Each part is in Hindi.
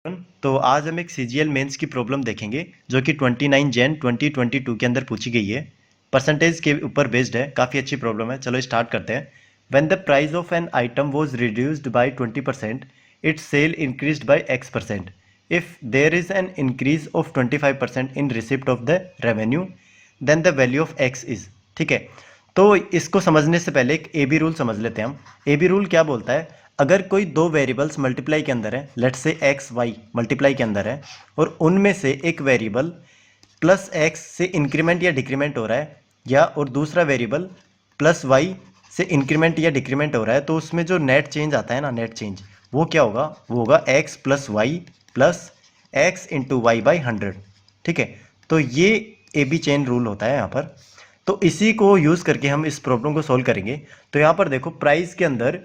तो आज हम एक CGL मेंस की प्रॉब्लम देखेंगे जो कि 29 जैन 2022 के अंदर पूछी गई है। परसेंटेज के ऊपर बेस्ड है, काफ़ी अच्छी प्रॉब्लम है। चलो स्टार्ट करते हैं। When the price of an item was reduced by 20%, its sale increased by X%। If there is an increase of 25% in receipt of the revenue, then the value of X is. ठीक है, तो इसको समझने से पहले एक AB रूल समझ लेते हैं हम। AB रूल क्या बोलता है, अगर कोई दो वेरिएबल्स मल्टीप्लाई के अंदर है, let's say x Y multiply के अंदर है, और उनमें से एक वेरिएबल प्लस एक्स से इंक्रीमेंट या डिक्रीमेंट हो रहा है, या और दूसरा वेरिएबल प्लस वाई से इंक्रीमेंट या डिक्रीमेंट हो रहा है, तो उसमें जो नेट चेंज आता है ना, नेट चेंज वो क्या होगा, वो होगा X plus Y plus X into Y by 100। ठीक है, तो ये AB चेन रूल होता है यहाँ पर। तो इसी को यूज़ करके हम इस प्रॉब्लम को सॉल्व करेंगे। तो यहाँ पर देखो, प्राइस के अंदर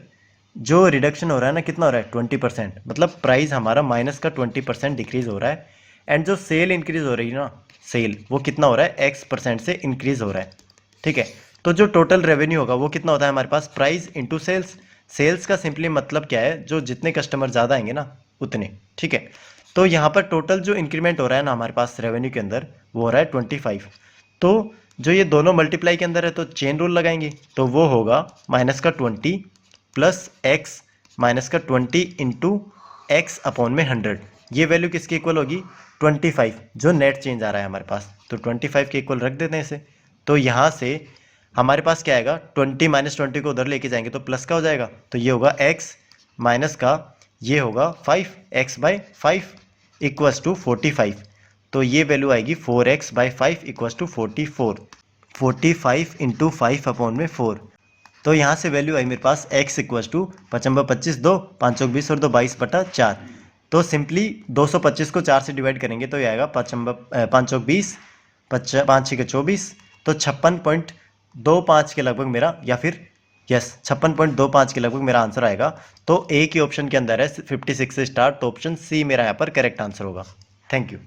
जो रिडक्शन हो रहा है ना, कितना हो रहा है, 20%। मतलब प्राइस हमारा माइनस का 20% डिक्रीज हो रहा है। एंड जो सेल इंक्रीज हो रही है ना, सेल वो कितना हो रहा है, X% से इंक्रीज हो रहा है। ठीक है, तो जो टोटल रेवेन्यू होगा वो कितना होता है हमारे पास, प्राइस इंटू सेल्स। सेल्स का सिंपली मतलब क्या है, जो जितने कस्टमर ज़्यादा आएंगे ना उतने। ठीक है, तो यहाँ पर टोटल जो इंक्रीमेंट हो रहा है ना हमारे पास रेवेन्यू के अंदर, वो हो रहा है 25। तो जो ये दोनों मल्टीप्लाई के अंदर है, तो चेन रूल लगाएंगे, तो वो होगा माइनस का 20 प्लस एक्स माइनस का 20 इंटू एक्स अपॉन में 100। ये वैल्यू किसके इक्वल होगी, 25, जो नेट चेंज आ रहा है हमारे पास। तो 25 के इक्वल रख देते हैं इसे। तो यहाँ से हमारे पास क्या आएगा, 20 माइनस 20 को उधर लेके जाएंगे तो प्लस का हो जाएगा, तो ये होगा x माइनस का, ये होगा 5, x बाई 5 इक्वस टू 45। तो ये वैल्यू आएगी 4x by 5 equals to 44। 45 into 5 upon में 4। तो यहाँ से वैल्यू आई मेरे पास x इक्वस टू 55 2 520 और 2 22/4। तो सिंपली 225 को 4 से डिवाइड करेंगे तो ये आएगा 520 5 6 24। तो 56.25 के लगभग मेरा, या फिर यस 56.25 के लगभग मेरा आंसर आएगा। तो ए के ऑप्शन के अंदर है 56 से स्टार्ट, तो ऑप्शन सी मेरा यहाँ पर करेक्ट आंसर होगा। Thank you.